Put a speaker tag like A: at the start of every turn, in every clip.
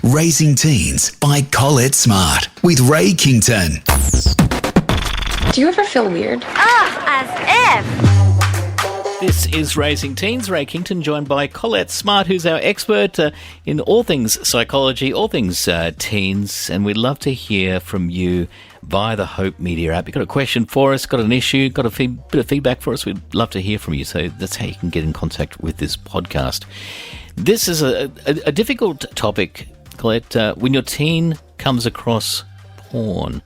A: Raising Teens by Collett Smart with Ray Kington.
B: Do you ever feel weird?
C: As if.
D: This is Raising Teens. Ray Kington, joined by Collett Smart, who's our expert in all things psychology, all things teens, and we'd love to hear from you via the Hope Media app. You've got a question for us, got an issue, got a bit of feedback for us, we'd love to hear from you. So that's how you can get in contact with this podcast. This is a difficult topic, Collett. When your teen comes across porn,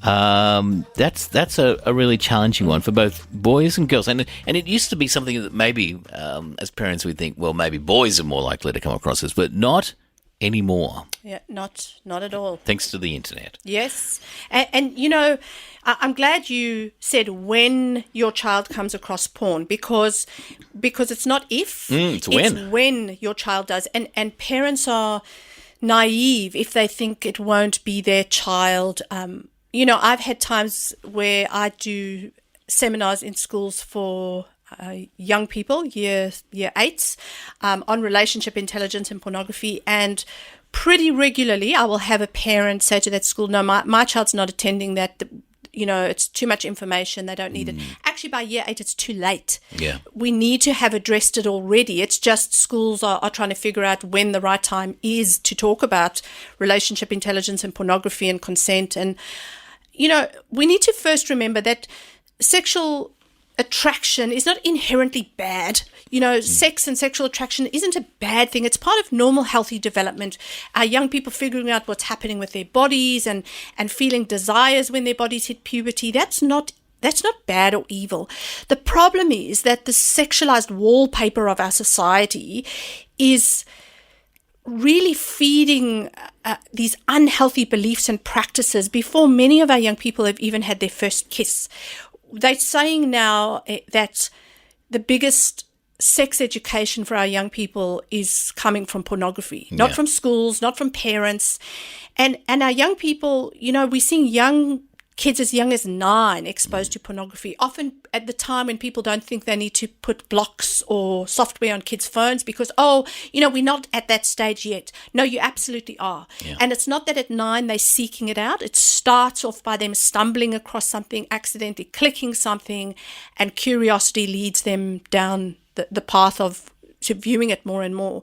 D: that's a really challenging one for both boys and girls. And it used to be something that maybe as parents we think, well, maybe boys are more likely to come across this, but not anymore.
E: Yeah, not at all.
D: Thanks to the internet.
E: Yes. And you know, I'm glad you said when your child comes across porn because it's not if,
D: it's
E: when your child does. And parents are naive if they think it won't be their child. You know, I've had times where I do seminars in schools for young people, year 8s, on relationship intelligence and pornography. And pretty regularly, I will have a parent say to that school, no, my child's not attending that. You know, it's too much information. They don't need it. Actually, by year 8, it's too late.
D: Yeah.
E: We need to have addressed it already. It's just schools are trying to figure out when the right time is to talk about relationship intelligence and pornography and consent. And, you know, we need to first remember that sexual attraction is not inherently bad. You know, sex and sexual attraction isn't a bad thing. It's part of normal, healthy development. Young people figuring out what's happening with their bodies and feeling desires when their bodies hit puberty. That's not bad or evil. The problem is that the sexualized wallpaper of our society is really feeding these unhealthy beliefs and practices before many of our young people have even had their first kiss. They're saying now that the biggest sex education for our young people is coming from pornography, not from schools, not from parents. And our young people, you know, we're seeing young kids as young as 9 exposed to pornography, often at the time when people don't think they need to put blocks or software on kids' phones because, you know, we're not at that stage yet. No, you absolutely are. Yeah. And it's not that at 9 they're seeking it out. It starts off by them stumbling across something, accidentally clicking something, and curiosity leads them down the path to viewing it more and more.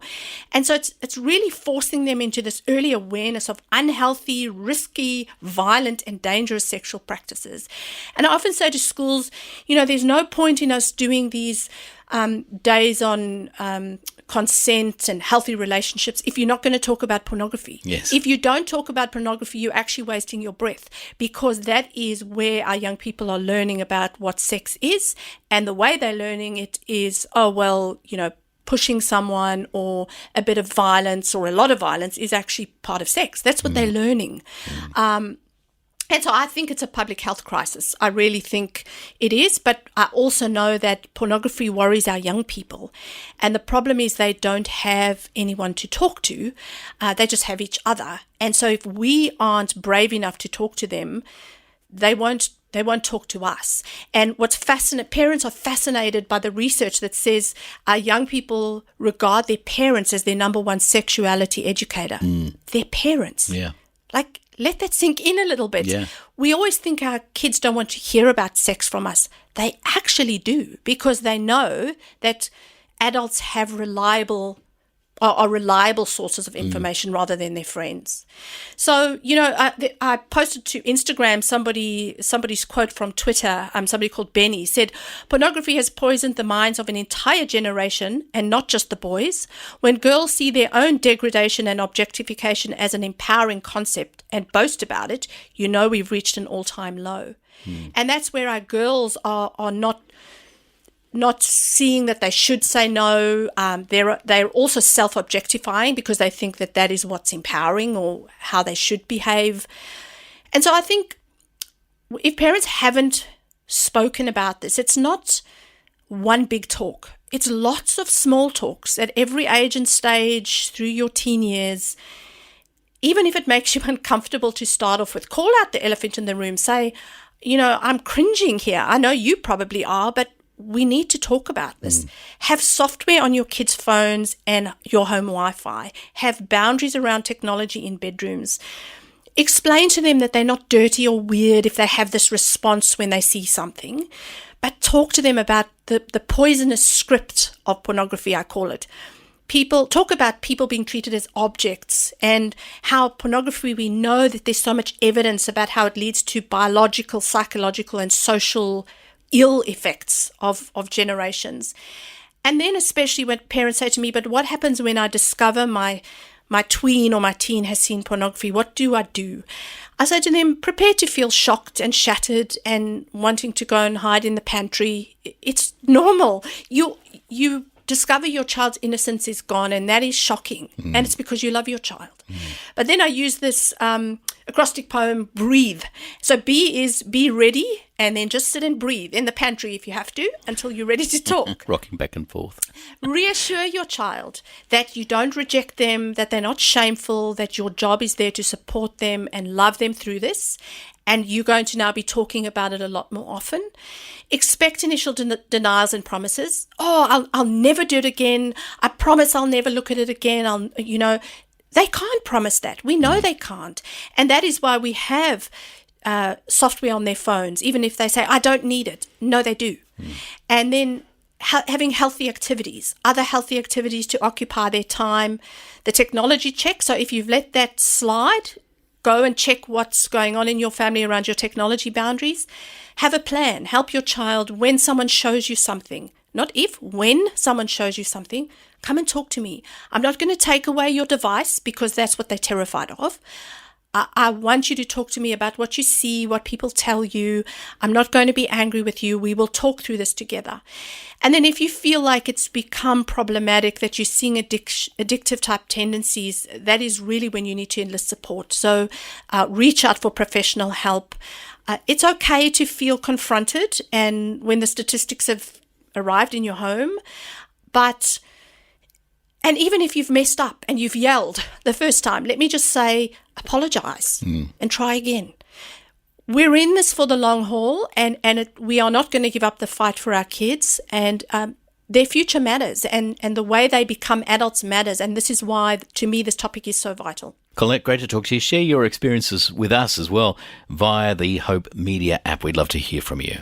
E: And so it's really forcing them into this early awareness of unhealthy, risky, violent, and dangerous sexual practices. And I often say to schools, you know, there's no point in us doing these days on consent and healthy relationships if you're not going to talk about pornography.
D: Yes.
E: If you don't talk about pornography, you're actually wasting your breath, because that is where our young people are learning about what sex is, and the way they're learning it is, you know, pushing someone or a bit of violence or a lot of violence is actually part of sex. That's what they're learning. And so I think it's a public health crisis. I really think it is, but I also know that pornography worries our young people. And the problem is they don't have anyone to talk to. They just have each other. And so if we aren't brave enough to talk to them, they won't talk to us. And what's fascinating, parents are fascinated by the research that says our young people regard their parents as their number one sexuality educator. Their parents.
D: Yeah.
E: Like, let that sink in a little bit.
D: Yeah.
E: We always think our kids don't want to hear about sex from us. They actually do, because they know that adults have reliable sources of information rather than their friends. So, you know, I posted to Instagram somebody's quote from Twitter. Somebody called Benny said, "Pornography has poisoned the minds of an entire generation, and not just the boys. When girls see their own degradation and objectification as an empowering concept and boast about it, you know we've reached an all-time low." And that's where our girls are not seeing that they should say no. They're also self-objectifying because they think that is what's empowering or how they should behave. And so I think if parents haven't spoken about this, it's not one big talk. It's lots of small talks at every age and stage through your teen years. Even if it makes you uncomfortable to start off with, call out the elephant in the room. Say, you know, I'm cringing here. I know you probably are, but we need to talk about this. Have software on your kids' phones and your home Wi-Fi. Have boundaries around technology in bedrooms. Explain to them that they're not dirty or weird if they have this response when they see something, but talk to them about the poisonous script of pornography, I call it. Talk about people being treated as objects, and how pornography, we know that there's so much evidence about how it leads to biological, psychological, and social ill effects of generations. And then especially when parents say to me, but what happens when I discover my tween or my teen has seen pornography? What do? I say to them, prepare to feel shocked and shattered and wanting to go and hide in the pantry. It's normal. You discover your child's innocence is gone, and that is shocking. And it's because you love your child. But then I use this acrostic poem, breathe. So B is be ready, and then just sit and breathe in the pantry if you have to until you're ready to talk.
D: Rocking back and forth.
E: Reassure your child that you don't reject them, that they're not shameful, that your job is there to support them and love them through this. And you're going to now be talking about it a lot more often. Expect initial denials and promises. Oh, I'll never do it again. I promise I'll never look at it again. They can't promise that. We know they can't. And that is why we have software on their phones, even if they say, I don't need it. No, they do. And then having healthy activities, other healthy activities to occupy their time. The technology check. So if you've let that slide, go and check what's going on in your family around your technology boundaries. Have a plan. Help your child when someone shows you something. Not if, when someone shows you something, come and talk to me. I'm not going to take away your device because that's what they're terrified of. I want you to talk to me about what you see, what people tell you. I'm not going to be angry with you. We will talk through this together. And then if you feel like it's become problematic, that you're seeing addictive type tendencies, that is really when you need to enlist support. So reach out for professional help. It's okay to feel confronted and when the statistics have arrived in your home, and even if you've messed up and you've yelled the first time, let me just say, apologize and try again. We're in this for the long haul, and we are not going to give up the fight for our kids, and their future matters, and the way they become adults matters. And this is why, to me, this topic is so vital.
D: Collett, great to talk to you. Share your experiences with us as well via the Hope Media app. We'd love to hear from you.